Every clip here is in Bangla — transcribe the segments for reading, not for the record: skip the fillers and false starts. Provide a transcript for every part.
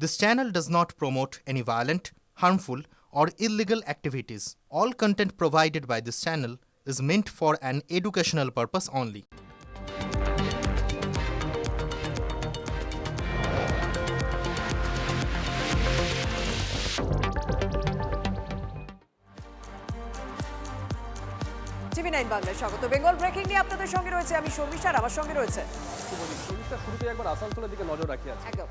This channel does not promote any violent, harmful, or illegal activities. All content provided by this channel is meant for an educational purpose only. TV9 বাংলায় স্বাগত। বেঙ্গল ব্রেকিং নিয়ে আপনাদের সঙ্গে রয়েছে আমি শর্মিষ্ঠা, আর আমার সঙ্গে রয়েছে শর্মিষ্ঠা। শুরুতে একবার আসানসোলের দিকে নজর রাখি আছে। একদম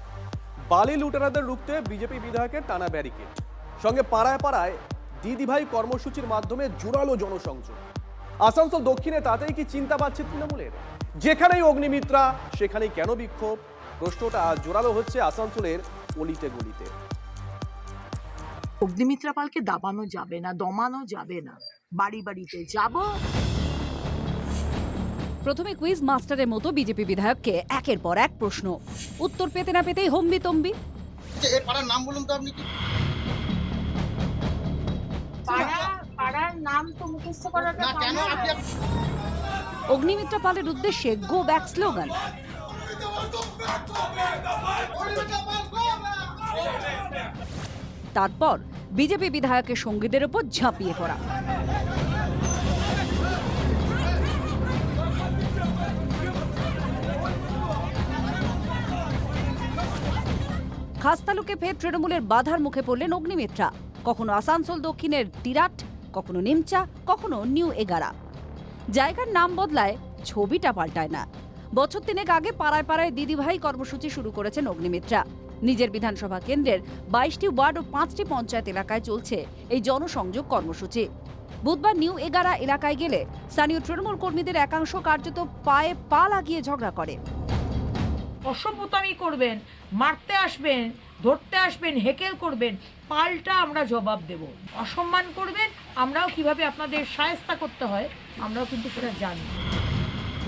বালি লুটেরাদের রুখতে বিজেপি বিধায়কের টানা ব্যারিকেড, সঙ্গে পাড়ায় পাড়ায় দিদিভাই কর্মসূচির মাধ্যমে জোরালো জনসংযোগ। আসানসোল দক্ষিণে তাতেই কি চিন্তা পাচ্ছে তৃণমূলের? যেখানেই অগ্নিমিত্রা সেখানেই কেন বিক্ষোভ? প্রশ্নটা জোরালো হচ্ছে আসানসোলের অলিতে গলিতে। অগ্নিমিত্রা পালকে দাবানো যাবে না, দমানো যাবে না, বাড়ি বাড়িতে যাব। প্রথমে কুইজ মাস্টারের মতো বিজেপি বিধায়ককে একের পর এক প্রশ্ন, উত্তর পেতে না পেতেই হম্বি তম্বি। এই পাড়ার নাম বলুন তো আপনি কি? পাড়ার নাম তো মুখস্থ করাটা না কেন আপনি অগ্নিমিত্রা পালের উদ্দেশ্যে গো ব্যাক স্লোগান। তারপর বিজেপি বিধায়কের সঙ্গীদের উপর ঝাঁপিয়ে পড়া। খাসতালুকে ফের তৃণমূলের বাধার মুখে পড়লেন অগ্নিমিত্রা। কখনো আসানসোল দক্ষিণের তিরাট, কখনো নিমচা, কখনো নিউ এগারা। জায়গার নাম বদলায়, ছবিটা পাল্টায় না। বছর তিনেক আগে পাড়ায় পাড়ায় দিদিভাই কর্মসূচি শুরু করেছেন অগ্নিমিত্রা। নিজের বিধানসভা কেন্দ্রের 22টি ওয়ার্ড ও 5টি পঞ্চায়েত এলাকায় চলছে এই জনসংযোগ কর্মসূচি। বুধবার নিউ এগারা এলাকায় গেলে স্থানীয় তৃণমূল কর্মীদের একাংশ কার্যত পায়ে পা লাগিয়ে ঝগড়া করে। অসভ্যতামি করবেন, মারতে আসবেন, ধরতে আসবেন, হেকেল করবেন, পাল্টা আমরা জবাব দেব। অসম্মান করবেন, আমরাও কিভাবে আপনাদের শায়েস্তা করতে হয় আমরাও কিন্তু সেটা জানি।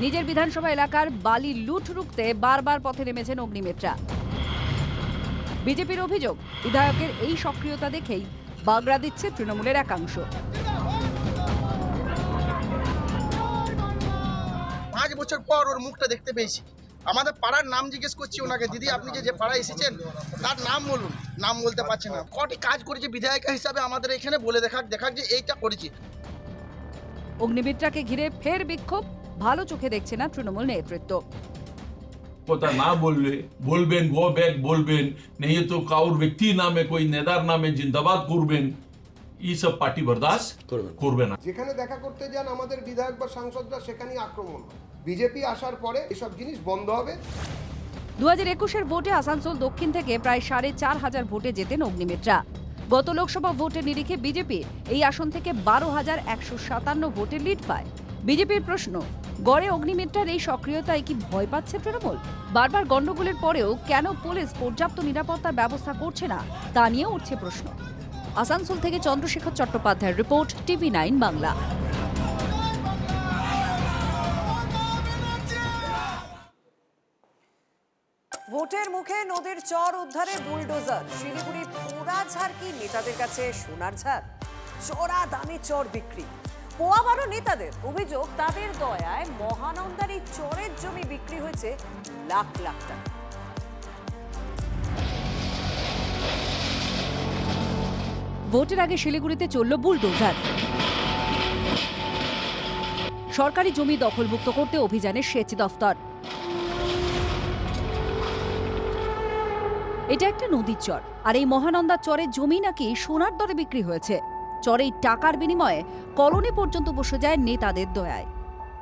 নিজের বিধানসভা এলাকার বালি লুট রুখতে বারবার পথে নেমেছেন অগ্নিমিত্রা। বিজেপির অভিযোগ, বিধায়কের এই সক্রিয়তা দেখেই বাগড়া দিচ্ছে তৃণমূলের একাংশ। 5 বছর পর ওর মুখটা দেখতে পেয়েছি। আমাদের পাড়ার নাম জিজ্ঞেস করছি ওনাকে, দিদি আপনি যে পাড়ায় এসেছেন তার নাম বলুন। নাম বলতে পারছে না। কটি কাজ করেছে বিধায়িকা হিসাবে আমাদের এখানে বলে দেখাক যে এইটা করেছি। অগ্নিমিত্রাকে ঘিরে ফের বিক্ষোভ, ভালো চোখে দেখছে না তৃণমূল নেতৃত্ব। কথা না বললে বলবেন গো ব্যাক বলবেন, নেই তো কাউর ব্যক্তি নামে কোই নেতার নামে জিন্দাবাদ করবেন, এইসব পার্টি বরদাস্ত করবে না। যেখানে দেখা করতে যান আমাদের বিধায়ক বা সাংসদরা সেখানেই আক্রমণ। বিজেপি আসার পরে এসব জিনিস বন্ধ হবে। 2021-এর ভোটে আসানসোল দক্ষিণ থেকে প্রায় 4,500 ভোটে জেতেন অগ্নিমিত্রা। গত লোকসভা ভোটের নিরিখে বিজেপি এই আসন থেকে 12,157 ভোটে লিড পায়। বিজেপির প্রশ্ন, গড়ে অগ্নিমিত্রার এই সক্রিয়তায় কি ভয় পাচ্ছে তৃণমূল? বারবার গন্ডগোলের পরেও কেন পুলিশ পর্যাপ্ত নিরাপত্তার ব্যবস্থা করছে না তা নিয়েও উঠছে প্রশ্ন। আসানসোল থেকে চন্দ্রশেখর চট্টোপাধ্যায়ের রিপোর্ট, TV9 বাংলা। ভোটের মুখে নদীর চর উদ্ধারে বুলডোজার। শিলিগুড়ি পোড়াঝাড় কি নেতাদের কাছে সোনার ঝাড়? চড়া দামে চর বিক্রি। পোয়া বারো নেতাদের অভিযোগ, তাদের দয়ায় মহানন্দার এই চরের জমি বিক্রি হয়েছে লাখ লাখ টাকা। ভোটের আগে শিলিগুড়িতে চলল বুলডোজার। সরকারি জমি দখলমুক্ত করতে অভিযানে সেচ দফতর। এটা একটা নদীর চর, আর এই মহানন্দা চরের জমি নাকি সোনার দরে বিক্রি হয়েছে। চরেই টাকার বিনিময়ে কলোনি পর্যন্ত বসে যায় নেতাদের দয়ায়।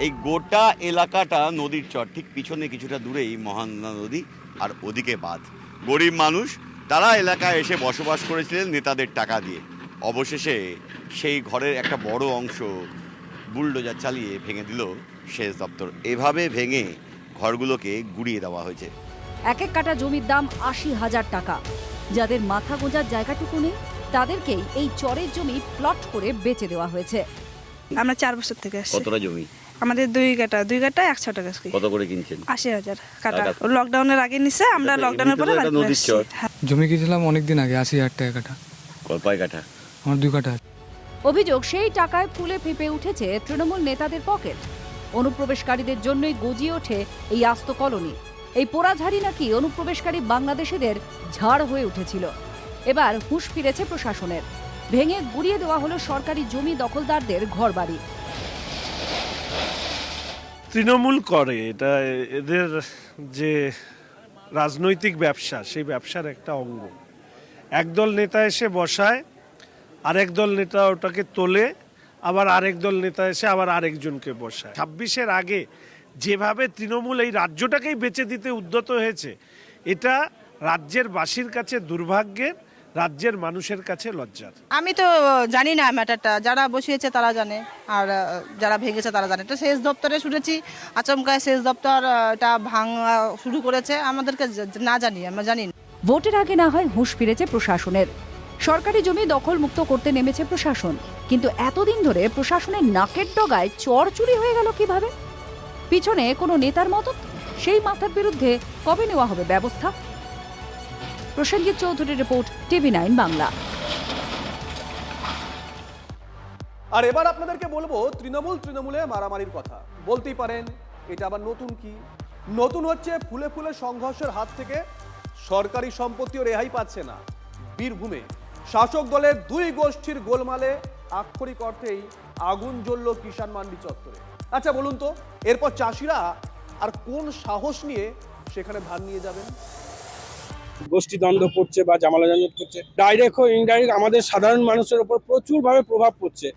এই গোটা এলাকাটা নদীর চর, ঠিক পিছনে কিছুটা দূরেই মহানন্দা নদী, আর ওদিকে বাঁধ। গরিব মানুষ তারা এলাকায় এসে বসবাস করেছিলেন নেতাদের টাকা দিয়ে। অবশেষে সেই ঘরের একটা বড় অংশ বুলডোজার চালিয়ে ভেঙে দিল সেচ দপ্তর। এভাবে ভেঙে ঘরগুলোকে গুড়িয়ে দেওয়া হয়েছে। এক এক কাঠা জমির দাম 80,000 টাকা। যাদের মাথা গোঁজার জায়গাটুকু নেই তাদেরকেই এই চরের জমি প্লট করে বেচে দেওয়া হয়েছে। আমরা 4 বছর থেকে আসছি। কতটা জমি? আমাদের 2 কাঠা 100 টাকা। কত করে কিনছেন? 80,000 কাঠা। লকডাউনের আগে নিছে, আমরা লকডাউনের পরে নদীর চর। জমি কিনেছিলাম অনেকদিন আগে, 80,000 টাকা কাঠা। কয় কাঠা? আমার 2 কাঠা। অভিযোগ, সেই টাকায় ফুলে ফেঁপে উঠেছে তৃণমূল নেতাদের পকেট। অনুপ্রবেশকারীদের জন্যই গজিয়ে ওঠে এই আস্ত কলোনি। এই পোড়াঝাড়ি নাকি অনুপ্রবেশকারী বাংলাদেশিদের ঝাড় হয়ে উঠেছিল। এবার হুঁশ ফিরেছে প্রশাসনের। ভেঙে গুড়িয়ে দেওয়া হলো সরকারি জমি দখলদারদের ঘরবাড়ি। তৃণমূল করে এটা, এদের যে রাজনৈতিক ব্যবসা, সেই ব্যবসার একটা অঙ্গ। একদল নেতা এসে বসায়, আরেক দল নেতা ওটাকে তোলে, আবার আরেক দল নেতা এসে আবার আরেকজনকে বসায়। 26-এর আগে যেভাবে তৃণমূল এই রাজ্যটাকেই বেচে দিতে উদ্যত হয়েছে, এটা রাজ্যের বাসীর কাছে দুর্ভাগ্যের, রাজ্যের মানুষের কাছে লজ্জার। আমি তো জানি না ম্যাটারটা, যারা বসিয়েছে তারা জানে, আর যারা ভেঙেছে তারা জানে। এটা সেচ দপ্তরে শুনেছি, আচমকায় সেচ দপ্তর এটা ভাঙা শুরু করেছে, আমাদেরকে না জানি, আমরা জানি না। ভোটের আগে না হয় হুঁশ ফিরেছে প্রশাসনের। সরকারি জমি দখল মুক্ত করতে নেমেছে প্রশাসন, কিন্তু এতদিন ধরে প্রশাসনের নাকের ডগায় চর চুরি হয়ে গেল কিভাবে? পিছনে কোনো নেতার মতো? সেই মাথার বিরুদ্ধে কবে নেওয়া হবে ব্যবস্থা? প্রসেনজিৎ চৌধুরীর রিপোর্ট, TV9 বাংলা। আর এবার আপনাদেরকে বলবো তৃণমূলে মারামারির কথা। বলতেই পারেন এটা আবার নতুন কি? নতুন হচ্ছে ফুলে ফুলে সংঘর্ষের হাত থেকে সরকারি সম্পত্তিও রেহাই পাচ্ছে না। বীরভূমে শাসক দলের দুই গোষ্ঠীর গোলমালে আক্ষরিক অর্থেই আগুন জ্বলল কিষাণ মান্ডি চত্বরে। আচ্ছা বলুন তো, এরপর চাষিরা আর কোন সাহস নিয়ে সেখানে ধান নিয়ে যাবেন? গোষ্ঠী দ্বন্দ্ব পড়ছে বা জামালা জাঞ্জট করছে, ডাইরেক্ট ও ইনডাইরেক্ট আমাদের সাধারণ মানুষের উপর প্রচুরভাবে প্রভাব পড়ছে।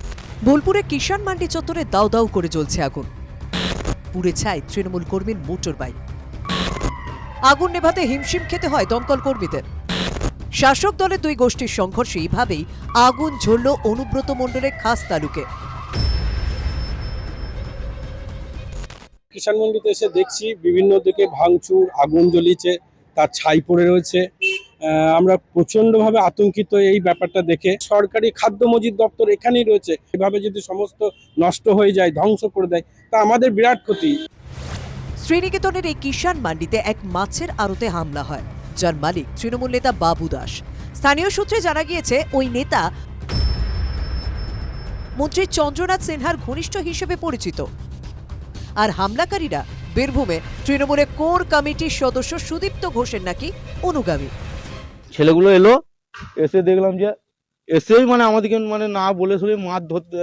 বোলপুরে কিষাণ মান্ডি চত্বরে দাউ দাউ করে জ্বলছে আগুন। পুড়ে ছাই তৃণমূল কর্মীর মোটর বাইক। আগুন নেভাতে হিমশিম খেতে হয় দমকল কর্মীদের। শাসক দলের দুই গোষ্ঠীর সংঘর্ষে এইভাবেই আগুন জ্বলল অনুব্রত মণ্ডলের খাস তালুকে। কিষাণ মন্ডিতে এসে দেখছি বিভিন্ন দিকে ভাঙচুর, আগুন জ্বলিছে, তার ছাই পড়ে রয়েছে। আমরা প্রচণ্ডভাবে আতঙ্কিত এই ব্যাপারটা দেখে। সরকারি খাদ্য মজুদ দপ্তর এখানেই রয়েছে, এভাবে যদি সমস্ত নষ্ট হয়ে যায়, ধ্বংস করে দেয়, তা আমাদের বিরাট ক্ষতি। শ্রীনিকেতনের এই কিষাণ মান্ডিতে এক মাছের আড়তে হামলা হয়, যার মালিক তৃণমূল নেতা বাবু দাস। স্থানীয় সূত্রে জানা গিয়েছে ওই নেতা মন্ত্রী চন্দ্রনাথ সিনহার ঘনিষ্ঠ হিসেবে পরিচিত। আর হামলাকারীরা বীরভূমে তৃণমূলের কোর কমিটির সদস্য সুদীপ্ত ঘোষের নাকি অনুগামী। ছেলেগুলো এলো, এসে দেখলাম যে এসেই আমাদেরকে না বলে শুনে মাছ ধরতে,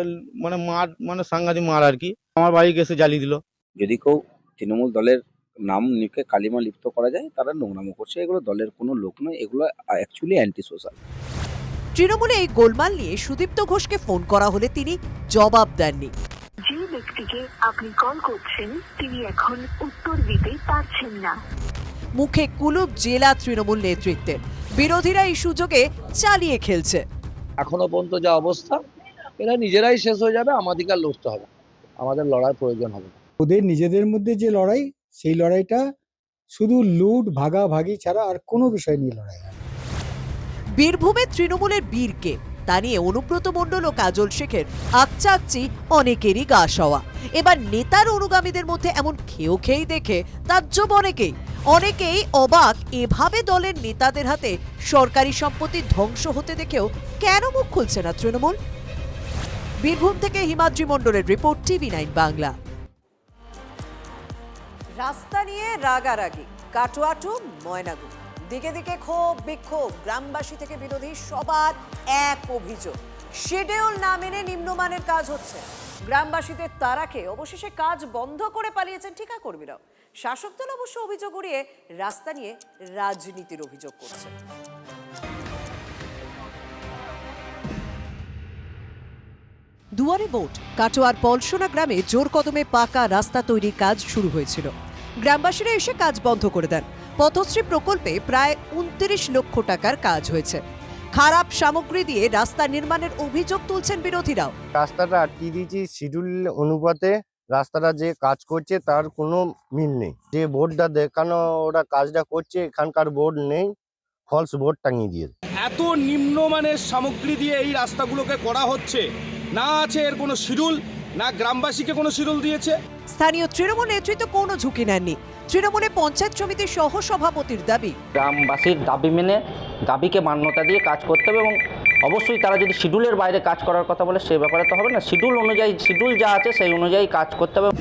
মার সাংঘাতিক মার আর কি। আমার বাড়িকে এসে জ্বালিয়ে দিল। যদি কেউ তৃণমূল দলের নাম লিখে কালিমা লিপ্ত করা যায়, তারা নোংরামো করছে। এগুলো দলের কোনো লোক নয়, এগুলো অ্যাকচুয়ালি অ্যান্টি সোশ্যাল। তৃণমূলে এই গোলমাল নিয়ে সুদীপ্ত ঘোষকে ফোন করা হলে তিনি জবাব দেননি। যে ব্যক্তিকে আপনি কল করছেন তিনি এখন উত্তর দিতে পারছেন না। মুখে কুলুপ জেলা তৃণমূল নেতৃত্বের। বিরোধীরা এই সুযোগে চালিয়ে খেলছে। এখনো পর্যন্ত যা অবস্থা, এরা নিজেরাই শেষ হয়ে যাবে, আমাদেরকে আর লড়তে হবে, আমাদের লড়াই প্রয়োজন হবে। ওদের নিজেদের মধ্যে যে লড়াই, সেই লড়াইটা শুধু লুট ভাগাভাগি ছাড়া আর কোনো বিষয় নিয়ে লড়াই হয়। বীরভূমে তৃণমূলের বীরকে তা নিয়ে অনুব্রত মণ্ডল ও কাজল শেখের আকচাকচি অনেকেরই গা সওয়া। এবার নেতার অনুগামীদের মধ্যে এমন খেয়েই দেখে তাজ্জব অনেকেই অবাক। এভাবে দলের নেতাদের হাতে সরকারি সম্পত্তি ধ্বংস হতে দেখেও কেন মুখ খুলছে না তৃণমূল? বীরভূম থেকে হিমাদ্রি মণ্ডলের রিপোর্ট, TV9 বাংলা। রাস্তা নিয়ে রাগারাগি, কাটুয়াটু, ময়নাগুড়ি, দিকে দিকে ক্ষোভ বিক্ষোভ, গ্রামবাসী থেকে বিরোধী সবার এক অভিযোগ, শিডিউল না মেনে নিম্নমানের কাজ হচ্ছে। গ্রামবাসীদের তাড়াকে অবশেষে কাজ বন্ধ করে পালিয়েছেন ঠিকাকর্মীরাও। শাসক দল অবশ্য অভিযোগ উড়িয়ে রাস্তা নিয়ে রাজনীতির অভিযোগ করছে। দুয়ারে ভোট, কাটোয়ার পলসোনা গ্রামে জোর কদমে পাকা রাস্তা তৈরির কাজ শুরু হয়েছিল। গ্রামবাসীরা এসে কাজ বন্ধ করে দেন। পথশ্রী প্রকল্পে প্রায় 29 লক্ষ টাকার কাজ হয়েছে। খারাপ সামগ্রী দিয়ে রাস্তা নির্মাণের অভিযোগ তুলছেন বিরোধীরাও। রাস্তাটা আটকে দিয়েছি শিডিউল অনুপাতে, রাস্তাটা যে কাজ করছে তার কোনো মিল নেই। যে বোর্ডটা দেখানো ওরা কাজটা করছে, এখানকার বোর্ড নেই, ফলস বোর্ড টাঙিয়ে দিয়ে। এত নিম্নমানের সামগ্রী দিয়ে এই রাস্তাগুলোকে করা হচ্ছে, না আছে এর কোনো শিডিউল, না গ্রামবাসীকে কোনো শিডিউল দিয়েছে। স্থানীয় তৃণমূল নেতৃত্ব কোনো ঝুঁকি নেননি। তৃণমূলের পঞ্চায়েত সমিতির সহ সভাপতির দাবি, গ্রামবাসীর দাবি মেনে দাবিকে মান্যতা দিয়ে কাজ করতে হবে, এবং অবশ্যই তারা যদি শিডিউলের বাইরে কাজ করার কথা বলে সে ব্যাপারে তো হবে না। শিডিউল অনুযায়ী, শিডিউল যা আছে সেই অনুযায়ী কাজ করতে হবে।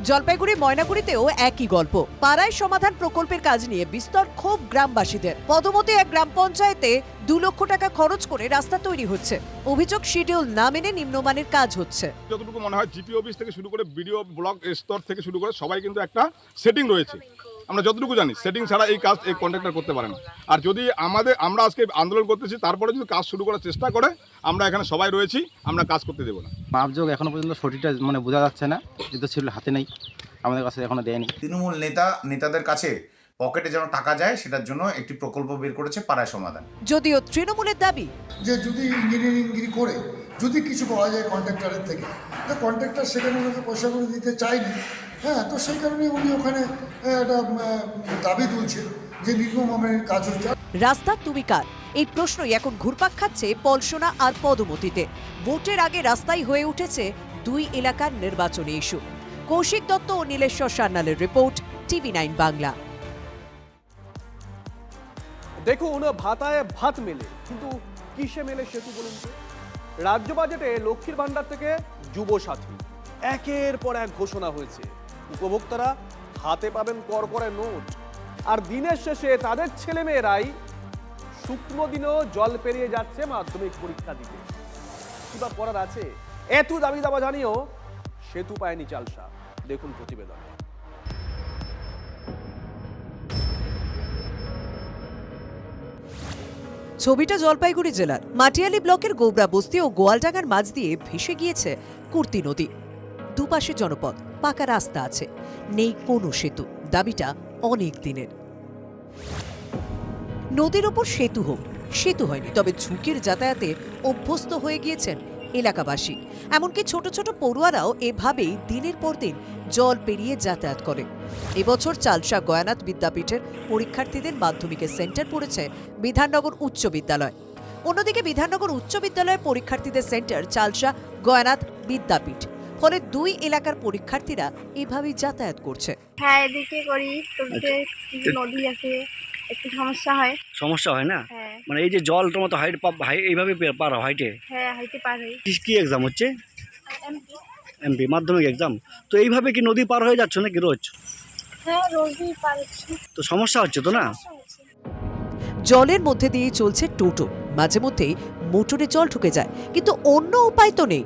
জলপাইগুড়ি ময়নাগুড়িতেও একই গল্প। পাড়ায় সমাধান প্রকল্পের কাজ নিয়ে বিস্তর ক্ষোভ গ্রামবাসীদের। পদমতি এক গ্রাম পঞ্চায়েতে 2 লক্ষ টাকা খরচ করে রাস্তা তৈরি হচ্ছে। অভিযোগ শিডিউল না মেনে নিম্নমানের কাজ হচ্ছে। যতটুকু মনে হয় জিপি অফিস থেকে শুরু করে বিডিও ব্লক স্তর থেকে শুরু করে সবাই কিন্তু একটা সেটিং রয়েছে। আমরা যতটুকু জানি সেটিং ছাড়া এই কাজ এই কন্ট্রাক্টর করতে পারে না। আর যদি আমরা আজকে আন্দোলন করতেছি, তারপরে যদি কাজ শুরু করার চেষ্টা করে, আমরা এখানে সবাই রয়েছি, আমরা কাজ করতে দেবো না। মাপযোগ এখনো পর্যন্ত সঠিকটা বোঝা যাচ্ছে না, কিন্তু ছিল হাতে নেই, আমাদের কাছে এখনো দেয়নি। তৃণমূল নেতাদের কাছে পকেটে যেন টাকা যায় সেটার জন্য একটি প্রকল্প বের করেছে পাড়ায় সমাধান। যদিও তৃণমূলের দাবি যে যদি ইঞ্জিনিয়ারিং করে যদি কিছু পাওয়া যায় কন্ট্রাক্টরের থেকে, তো কন্ট্রাক্টর সেখানে ওনাকে পয়সা করে দিতে চায়নি। হ্যাঁ, তো সেই কারণে উনি ওখানে একটা দাবি তুলছে যে নিম্নমানের কাজ হচ্ছে। রাস্তা তুমি কার, এই প্রশ্নই এখন ঘুরপাক খাচ্ছে পলসোনা আর পদমতিতে। ভোটের আগে রাস্তাই হয়ে উঠেছে 2 এলাকার নির্বাচনী ইস্যু। কৌশিক দত্ত ও নীলেশ্বর সান্যালের রিপোর্ট, TV9 বাংলা। দেখুন, ভাতায় ভাত মেলে, কিন্তু কিসে মেলে সেতু বলুন তো? রাজ্য বাজেটে লক্ষ্মীর ভান্ডার থেকে যুব সাথী একের পর এক ঘোষণা হয়েছে। উপভোক্তারা হাতে পাবেন করকরে নোট, আর দিনের শেষে তাদের ছেলেমেয়েরাই শুকনো দিনেও জল পেরিয়ে যাচ্ছে মাধ্যমিক পরীক্ষা দিতে। কি বা করার আছে? এত দাবি দাবা জানিয়েও সেতু পায়নি চালসা। দেখুন প্রতিবেদনে। ছবিটা জলপাইগুড়ি জেলার মাটিয়ালি ব্লকের গোবরা বস্তি ও গোয়ালডাঙ্গার মাঝ দিয়ে ভেসে গিয়েছে কুর্তি নদী। দুপাশে জনপদ, পাকা রাস্তা আছে, নেই কোনো সেতু। দাবিটা অনেক দিনের। নদীর ওপর সেতু হোক, সেতু হয়নি, তবে ঝুঁকির যাতায়াতে অভ্যস্ত হয়ে গিয়েছেন এলাকাবাসী। এমনকি ছোট ছোট পড়ুয়ারাও এভাবেই দিনের পর দিন জল পেরিয়ে যাতায়াত করে। এবছর চালসা গয়ানাথ বিদ্যাপীঠের পরীক্ষার্থীদের মাধ্যমিকের সেন্টার পড়েছে বিধাননগর উচ্চ বিদ্যালয়। অন্যদিকে বিধাননগর উচ্চ বিদ্যালয়ের পরীক্ষার্থীদের সেন্টার চালসা গয়ানাথ বিদ্যাপীঠ। ফলে 2 এলাকার পরীক্ষার্থীরা এভাবেই যাতায়াত করছে। হ্যাঁ, এদিকে করি, নদী আছে, একটু সমস্যা হয় না? মানে এই যে জল তোমার হাইট এইভাবে পার হাইটে? হ্যাঁ, হাইটে পার হয়। কি এক্সাম হচ্ছে? এমপি মাধ্যমিক এক্সাম। তো এইভাবে কি নদী পার হয়ে যাচ্ছে নাকি রোজ? হ্যাঁ, রোজই পার হচ্ছে। তো সমস্যা হচ্ছে তো না? জলের মধ্যে দিয়ে চলছে টোটো, মাঝে মধ্যেই মোটরে জল ঢুকে যায়, কিন্তু অন্য উপায় তো নেই।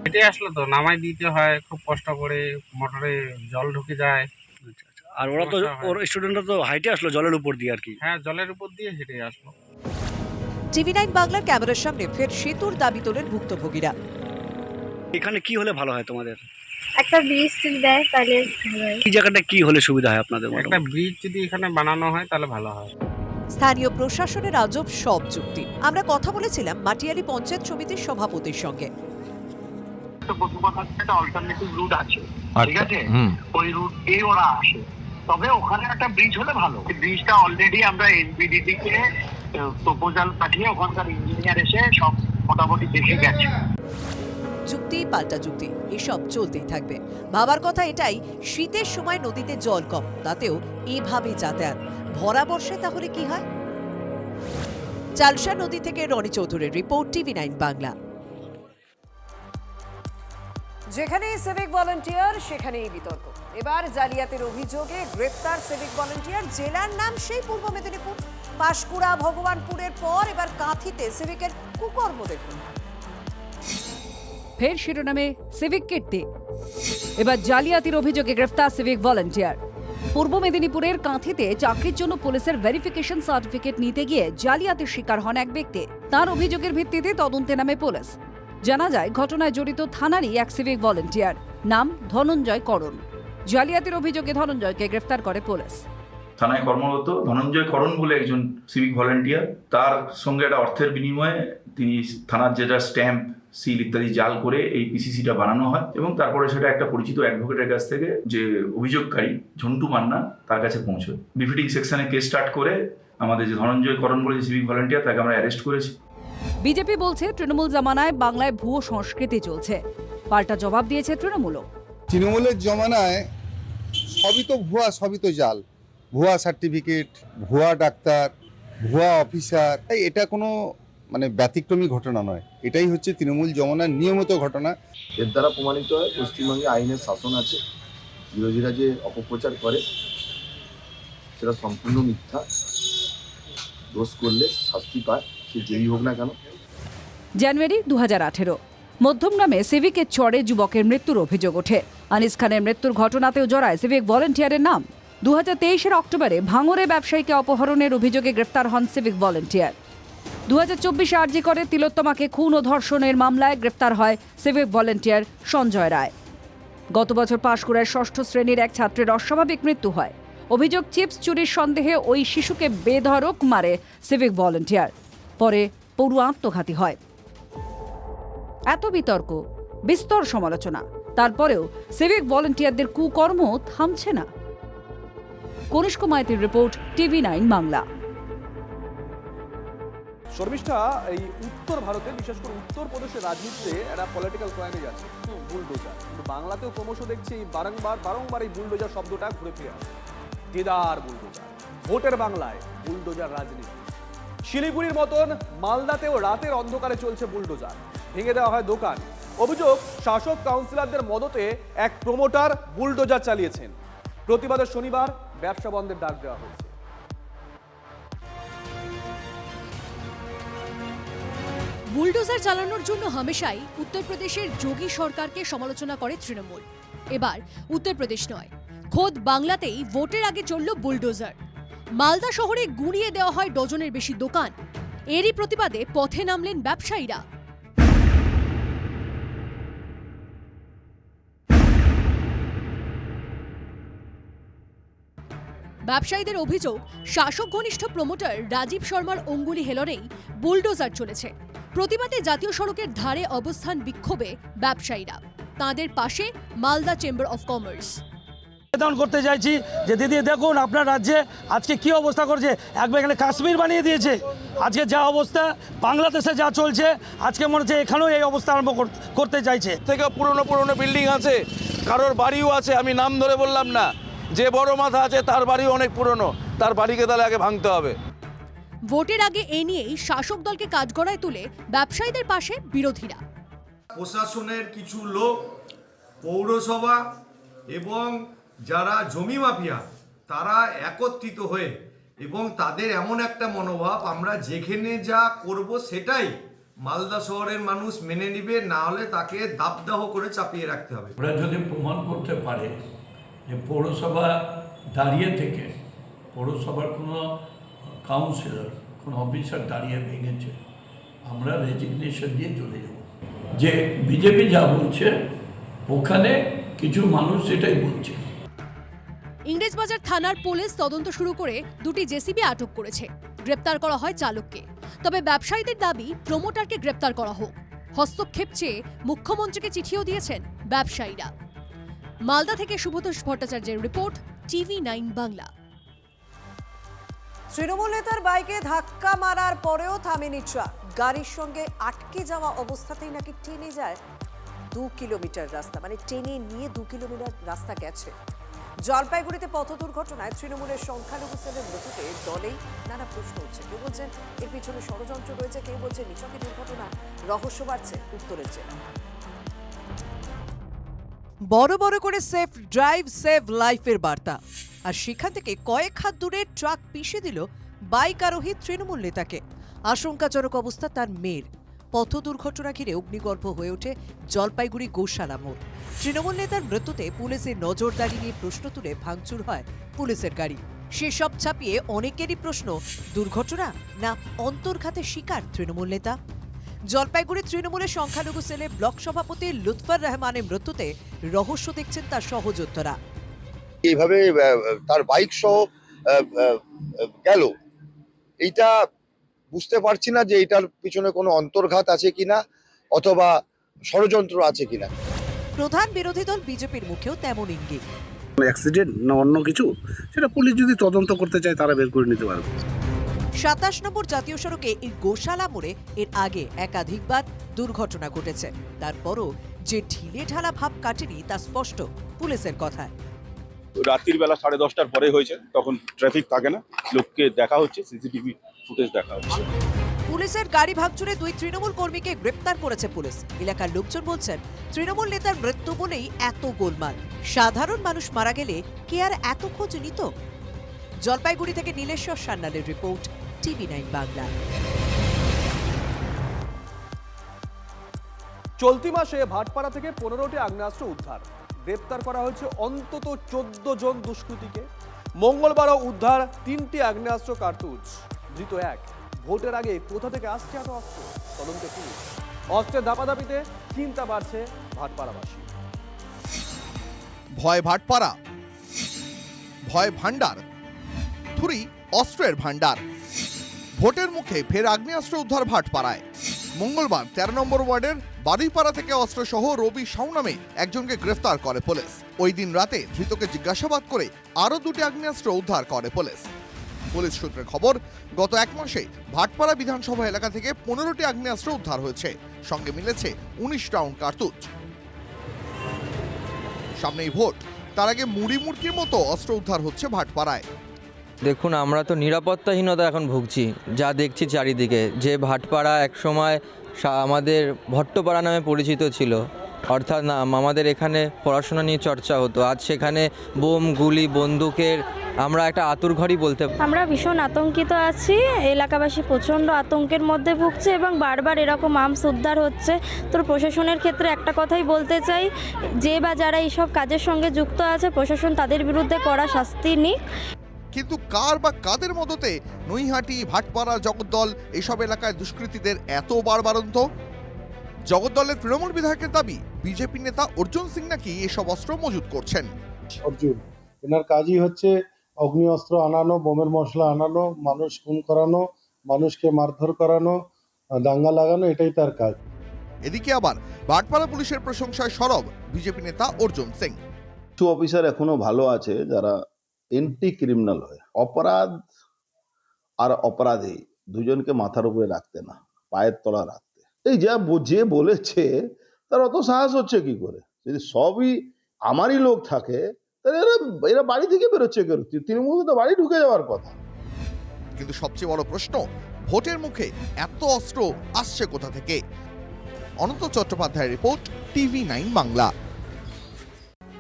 হেঁটে আসলে তো নামাই দিতে হয়, খুব কষ্ট করে, মোটরে জল ঢুকে যায়। আর ওরা তো স্টুডেন্টরা তো হাইটে আসলো জলের উপর দিয়ে আর কি। হ্যাঁ, জলের উপর দিয়ে হেঁটে আসলো। TV9 বাংলার ক্যামেরার সামনে ফের সেতুর দাবি তোলেন ভুক্তভোগীরা। এখানে কি হলে ভালো হয় তোমাদের? একটা ব্রিজ দেয় তাহলে ভালো হয়। এই জায়গাটা কি হলে সুবিধা হয় আপনাদের? একটা ব্রিজ যদি এখানে বানানো হয় তাহলে ভালো হয়। স্থানীয় প্রশাসনের আজব সব যুক্তি। আমরা কথা বলেছিলাম মাটিয়ালি পঞ্চায়েত সমিতির সভাপতির সঙ্গে। একটা অল্টারনেটিভ রুট আছে, ঠিক আছে, ওই রুট দিয়ে ওরা আসে, তবে ওখানে একটা ব্রিজ হলে ভালো। ব্রিজটা অলরেডি আমরা এনপিডিডি কে প্রপোজাল পাঠিয়ে ওখানকার ইঞ্জিনিয়ার এসে সব মোটামুটি দেখে গেছে। যুক্তি পাল্টা যুক্তি, এসব চলতেই থাকবে। ভাবার কথা এটাই, শীতের সময় নদীতে জল কম, তাতেও এভাবে যাতায়াত। ভরা বর্ষায় তাহলে কি হয়? চালসা নদী থেকে রনি চৌধুরীর রিপোর্ট, TV9 বাংলা। যেখানেই সিভিক ভলান্টিয়ার সেখানেই বিতর্ক। এবার জালিয়াতির অভিযোগে গ্রেপ্তার সিভিক ভলান্টিয়ার। জেলার নাম সেই পূর্ব মেদিনীপুর। পাঁশকুড়া ভগবানপুরের পর এবার কাঁথিতে সিভিকের কুকর্ম দেখুন। ফের শিরোনামে সিভিক কীর্তি। এবার জালিয়াতির অভিযোগে গ্রেফতার সিভিক ভলান্টিয়ার। পূর্ব মেদিনীপুরের কাঁথিতে চাকরির জন্য পুলিশের ভেরিফিকেশন সার্টিফিকেট নিতে গিয়ে জালিয়াতির শিকার হন এক ব্যক্তি। তার অভিযোগের ভিত্তিতে তদন্তে নামে পুলিশ। জানা যায় ঘটনায় জড়িত থানারই এক সিভিক ভলান্টিয়ার, নাম ধনঞ্জয় করণ। জালিয়াতির অভিযোগে ধনঞ্জয়কে গ্রেফতার করে পুলিশ। থানায় কর্মরত ধনঞ্জয় করণ বলে একজন সিভিক ভলান্টিয়ার, তার সঙ্গে একটা অর্থের বিনিময়ে তিনি থানার যেটা স্ট্যাম্প, সিল ইত্যাদি জাল করে এই পিসিসিটা বানানো হয় এবং তারপরে সেটা একটা পরিচিত অ্যাডভোকেটের কাছ থেকে, যে অভিযোগকারী ঝন্টু মান্না, তার কাছে পৌঁছয়। বিফিটিং সেকশনে কেস স্টার্ট করে আমাদের যে ধনঞ্জয় করণ বলে যে সিভিক ভলান্টিয়ার, তাকে আমরা অ্যারেস্ট করেছি। বিজেপি বলছে তৃণমূল জামানায় বাংলায় ভুয়ো সংস্কৃতি চলছে। পাল্টা জবাব দিয়েছে তৃণমূলও। তৃণমূলের জমানায় সবই তো ভুয়া, সবই তো জাল। ভুয়া সার্টিফিকেট, ভুয়া ডাক্তার, ভুয়া অফিসার, এটা কোনো মানে ব্যতিক্রমী ঘটনা নয়, এটাই হচ্ছে তৃণমূল জমানার নিয়মিত ঘটনা। এর দ্বারা প্রমাণিত হয় পশ্চিমবঙ্গে আইনের শাসন আছে, বিরোধীরা যে অপপ্রচার করে সেটা সম্পূর্ণ মিথ্যা। দোষ করলে শাস্তি পায়, সে যেই হোক না কেন। জানুয়ারি 2018 মধ্যমগ্রামে সিভিকের চড়ে যুবকের মৃত্যুর অভিযোগ ওঠে। আনিস খানের মৃত্যুর ঘটনাতেও জড়ায় সিভিক ভলেন্টিয়ারের নাম। 2023 অক্টোবরে ভাঙড়ে ব্যবসায়ীকে অপহরণের অভিযোগে গ্রেফতার হন সিভিক ভলেন্টিয়ার। 2024 আরজি করে তিলোত্তমাকে খুন ও ধর্ষণের মামলায় গ্রেফতার হয় সিভিক ভলেন্টিয়ার সঞ্জয় রায়। গত বছর পাঁশকুড়ায় 6ষ্ঠ শ্রেণীর এক ছাত্রের অস্বাভাবিক মৃত্যু হয়। অভিযোগ চিপস চুরির সন্দেহে ওই শিশুকে বেধড়ক মারে সিভিক ভলেন্টিয়ার, পরে পড়ুয়া আত্মঘাতী হয়। এত বিতর্ক, বিস্তর সমালোচনা, তারপরেও সিভিক ভলেন্টিয়ারদের কুকর্ম থামছে না। কনিষ্ক মাইতির রিপোর্ট, TV9 বাংলা। শর্মিষ্ঠা, এই উত্তর ভারতে, বিশেষ করে উত্তরপ্রদেশের রাজনীতিতে একটা পলিটিক্যাল ক্রাইমে যাচ্ছে বুলডোজার, কিন্তু বাংলাতেও ক্রমশ দেখছি বারংবার এই বুলডোজার শব্দটা ঘুরে ফিরে আসে। কেদার বুলডোজার, ভোটের বাংলায় বুলডোজার রাজনীতি। শিলিগুড়ির মতন মালদাতেও রাতের অন্ধকারে চলছে বুলডোজার, ভেঙে দেওয়া হয় দোকান। অভিযোগ, শাসক কাউন্সিলরদের মদতে এক প্রমোটার বুলডোজার চালিয়েছেন। প্রতিবাদে শনিবার ব্যবসা বন্ধের ডাক দেওয়া হয়েছে। বুলডোজার চালানোর জন্য হামেশাই উত্তরপ্রদেশের যোগী সরকারকে সমালোচনা করে তৃণমূল। এবার উত্তরপ্রদেশ নয়, খোদ বাংলাতেই ভোটের আগে চলল বুলডোজার। মালদা শহরে গুঁড়িয়ে দেওয়া হয় ডজনের বেশি দোকান। এরই প্রতিবাদে পথে নামলেন ব্যবসায়ীরা। ব্যবসায়ীদের অভিযোগ, শাসক ঘনিষ্ঠ প্রমোটার রাজীব শর্মার অঙ্গুলি হেলনেই বুলডোজার চলেছে। প্রতিবাদে জাতীয় সড়কের ধারে অবস্থান বিক্ষোভে ব্যবসায়ীরা। তাদের পাশে মালদা চেম্বার অফ কমার্স। নিবেদন করতে চাইছি যে দিদি দেখুন আপনার রাজ্যে আজকে কি অবস্থা করছে, একবার এখানে কাশ্মীর বানিয়ে দিয়েছে। আজকে যা অবস্থা বাংলাদেশে যা চলছে, আজকে মনে হচ্ছে এখানেও এই অবস্থা আরম্ভ করতে চাইছে। থেকে পুরনো বিল্ডিং আছে, কারোর বাড়িও আছে, আমি নাম ধরে বললাম না, যে বড় মাথা আছে তার বাড়িও অনেক পুরনো, তার বাড়িকে তাহলে আগে ভাঙতে হবে। ভোটের আগে এ নিয়েই শাসক দলকে কাঠগড়ায় তুলে ব্যবসায়ীদের পাশে বিরোধীরা। প্রশাসনের কিছু লোক, পৌরসভা এবং যারা জমি মাফিয়া, তারা একত্রিত হয়ে এবং তাদের এমন একটা মনোভাব, আমরা যেখানে যা করব সেটাই মালদা শহরের মানুষ মেনে নিবে, না হলে তাকে দাবদাহ করে চাপিয়ে রাখতে হবে। ওরা যদি প্রমাণ করতে পারে যে পৌরসভা দাঁড়িয়ে থেকে, পৌরসভার কোনো কাউন্সিলর, কোনো অফিসার দাঁড়িয়ে ভেঙেছে, আমরা রেজিগনেশন দিয়ে চলে যাব। যে বিজেপি যা বলছে ওখানে কিছু মানুষ সেটাই বলছে। ইংরেজবাজার থানার পুলিশ তদন্ত শুরু করে দুটি জেসিবি আটক করেছে। গ্রেপ্তার করা হয় চালককে। তবে ব্যবসায়ীদের দাবি প্রমোটারকে গ্রেপ্তার করা হোক। হস্তক্ষেপ চেয়ে মুখ্যমন্ত্রীকে চিঠিও দিয়েছেন ব্যবসায়ীরা। মালদা থেকে শুভতোষ ভট্টাচার্যের রিপোর্ট, TV9 বাংলা। তৃণমূল নেতার বাইকে ধাক্কা মারার পরেও থামেনি ট্রাক। গাড়ির সঙ্গে আটকে যাওয়া অবস্থাতেই নাকি টেনে যায় 2 কিলোমিটার রাস্তা, মানে টেনে নিয়ে 2 কিলোমিটার রাস্তা গেছে। জলপাইগুড়িতে পথ দুর্ঘটনায় তৃণমূলের সংখ্যালঘু সেলের মৃত্যুতে দলেই নানা প্রশ্ন উঠছে। কেউ বলছেন এর পিছনে ষড়যন্ত্র রয়েছে, কেউ বলছেন নিছকই দুর্ঘটনা। রহস্য বাড়ছে উত্তরের জেলায়। বড় বড় করে সেফ ড্রাইভ সেভ লাইফের বার্তা, আর সেখান থেকে কয়েক হাত দূরে ট্রাক পিষে দিল বাইক আরোহী তৃণমূল নেতাকে। আশঙ্কাজনক অবস্থা তার মেয়ের। পথ দুর্ঘটনা ঘিরে অগ্নিগর্ভ হয়ে ওঠে জলপাইগুড়ি গৌশালা মোড়। তৃণমূল নেতার মৃত্যুতে পুলিশের নজরদারি নিয়ে প্রশ্ন তুলে ভাঙচুর হয় পুলিশের গাড়ি। সেসব ছাপিয়ে অনেকেরই প্রশ্ন, দুর্ঘটনা না অন্তর্ঘাতের শিকার তৃণমূল নেতা? জলপাইগুড়ি তৃণমূলের সংখ্যালঘু সেলে ব্লক সভাপতি লুৎফর রহমানের মৃত্যুতে রহস্য দেখছেন তার সহযোদ্ধারা। এইভাবে তার বাইক সহ গেল, এইটা বুঝতে পারছি না যে এটার পিছনে কোনো অন্তর্ঘাত আছে কিনা অথবা ষড়যন্ত্র আছে কিনা। প্রধান বিরোধী দল বিজেপির মুখেও তেমন ইঙ্গিত। অ্যাক্সিডেন্ট না অন্য কিছু, সেটা পুলিশ যদি তদন্ত করতে চায় তারা বের করে নিতে পারবে। 27 নম্বর জাতীয় সড়কে এই গোশালা মোড়ে এর আগে একাধিকবার দুর্ঘটনা ঘটেছে। তারপরও যে ঢিলে ঢালা ভাব কাটেনি তা স্পষ্ট পুলিশের কথায়। রাত্রির বেলা 10:30টার পরে হয়েছে, তখন ট্রাফিক থাকে না, লোককে দেখা হচ্ছে, সিসিটিভি ফুটেজ দেখা হচ্ছে। পুলিশের গাড়ি ভাঙচুরে 2 তৃণমূল কর্মীকে গ্রেপ্তার করেছে পুলিশ। এলাকার লোকজন বলছেন, তৃণমূল নেতার মৃত্যু বলেই এত গোলমাল। সাধারণ মানুষ মারা গেলে কে আর এত খোঁজ নিত? জলপাইগুড়ি থেকে নীলেশ্বর সান্যালের রিপোর্ট, TV9 বাংলা। চলতি মাসে ভাটপাড়া থেকে 15টি আগ্নেয়াস্ত্র উদ্ধার, গ্রেপ্তার করা হয়েছে অন্তত 14 জন দুষ্কৃতীকে। মঙ্গলবারও উদ্ধার 3টি আগ্নেয়াস্ত্র কার্তুজ। ধৃত 1। ভোটের আগে কোথা থেকে আসছে এত অস্ত্র? তদন্তে পুলিশ। অস্ত্রের দাপাদাপিতে চিন্তা বাড়ছে ভাটপাড়াবাসী। ভয় ভাটপাড়া, ভয় ভান্ডার, থুরি অস্ত্রের ভান্ডার। ভোটের মুখে ফের আগ্নেয়াস্ত্র উদ্ধার ভাটপাড়ায়। মঙ্গলবার 13 নম্বর ওয়ার্ডের বারুইপাড়া থেকে অস্ত্রসহ রবি সাউ নামে একজনকে গ্রেফতার করে পুলিশ। ওই দিন রাতে ধৃতকে জিজ্ঞাসাবাদ করে আরও 2টি আগ্নেয়াস্ত্র উদ্ধার করে পুলিশ। পুলিশ সূত্রে খবর, গত 1 মাসে ভাটপাড়া বিধানসভা এলাকা থেকে 15টি আগ্নেয়াস্ত্র উদ্ধার হয়েছে, সঙ্গে মিলেছে 19 রাউন্ড কার্তুজ। সামনেই ভোট, তার আগে মুড়ি মুড়কির মতো অস্ত্র উদ্ধার হচ্ছে ভাটপাড়ায়। দেখুন, আমরা তো নিরাপত্তাহীনতা এখন ভুগছি, যা দেখছি চারিদিকে। যে ভাটপাড়া একসময় আমাদের ভট্টপাড়া নামে পরিচিত ছিল, অর্থাৎ আমাদের এখানে পড়াশোনা নিয়ে চর্চা হতো, আজ সেখানে বোম, গুলি, বন্দুকের আমরা একটা আতুরঘরই বলতে। আমরা ভীষণ আতঙ্কিত আছি, এলাকাবাসী প্রচণ্ড আতঙ্কের মধ্যে ভুগছে এবং বারবার এরকম আর্মস উদ্ধার হচ্ছে। তো প্রশাসনের ক্ষেত্রে একটা কথাই বলতে চাই, যে বা যারা এইসব কাজের সঙ্গে যুক্ত আছে, প্রশাসন তাদের বিরুদ্ধে কড়া শাস্তি নিক। কিন্তু কার বা কাদের মদতে নৈহাটি, ভাটপাড়া, জগদ্দল এসব এলাকায় দুষ্কৃতীদের এত বাড়বাড়ন্ত? জগদ্দলের তৃণমূল বিধায়কের দাবি, বিজেপি নেতা অর্জুন সিং নাকি এসব অস্ত্র মজুত করছেন। অর্জুন, এনার কাজই হচ্ছে অগ্নি অস্ত্র আনানো, বোমের মশলা আনানো, মানুষ খুন করানো, মানুষকে মারধর করানো, দাঙ্গা লাগানো, এটাই তার কাজ। এদিকে আবার ভাটপাড়া পুলিশের প্রশংসায় সরব বিজেপি নেতা অর্জুন সিং। কিছু অফিসার এখনো ভালো আছে যারা এন্টি ক্রিমিনাল হয়ে অপরাধ আর অপরাধী দুজনকে মাথার উপরে রাখতে না, পায়ের তলা রাখতে। এই যে বলেছে তার অত সাহস হচ্ছে কি করে? যদি সবই আমারই লোক থাকে তাহলে এরা বাড়ি থেকে বেরোচ্ছে কেন? তৃণমূল তো বাড়ি ঢুকে যাওয়ার কথা। কিন্তু সবচেয়ে বড় প্রশ্ন, ভোটের মুখে এত অস্ত্র আসছে কোথা থেকে? অনন্ত চট্টোপাধ্যায়ের রিপোর্ট, TV9 বাংলা।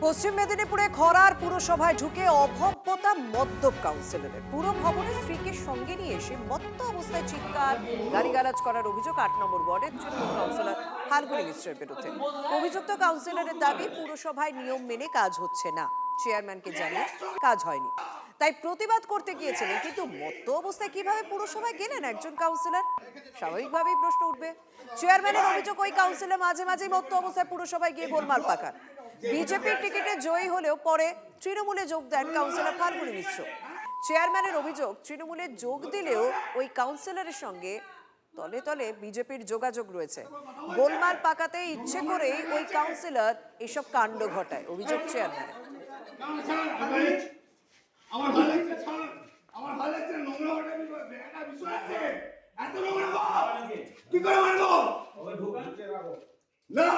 পশ্চিম মেদিনীপুরে খরার পুরসভায় ঢুকে অভব্যতা মদ্যপ কাউন্সিলরের। পুরো ভবনে স্ত্রীকে সঙ্গে নিয়ে এসে মত্ত অবস্থায় চিৎকার, গালিগালাজ করার অভিযোগ 8 নম্বর ওয়ার্ডের তৃণমূল কাউন্সিলর ফাল্গুনী মিশ্রের বিরুদ্ধে। অভিযুক্ত কাউন্সিলরের দাবি, পুরসভায় নিয়ম মেনে কাজ হচ্ছে না। চেয়ারম্যানকে জানিয়ে কাজ হয়নি, তাই প্রতিবাদ করতে গিয়েছিলেন। কিন্তু মত্ত অবস্থায় কিভাবে পুরসভায় গেলেন একজন কাউন্সিলর? স্বাভাবিকভাবেই প্রশ্ন উঠবে। চেয়ারম্যানের অভিযোগ, ওই কাউন্সিলর মাঝে মাঝেই মত্ত অবস্থায় পুরসভায় গিয়ে গোলমাল পাকান। বিজেপির টিকিটে জয়ী হলেও পরে তৃণমূলে যোগ দেন কাউন্সিলর ফাল্গুনী মিশ্র। চেয়ারম্যানের অভিযোগ, তৃণমূলে যোগ দিলেও ওই কাউন্সিলরের সঙ্গে তলে তলে বিজেপির যোগাযোগ রয়েছে। গোলমাল পাকাতে ইচ্ছে করেই ওই কাউন্সিলর এসব কাণ্ড ঘটায়, অভিযোগ চেয়ারম্যানের। না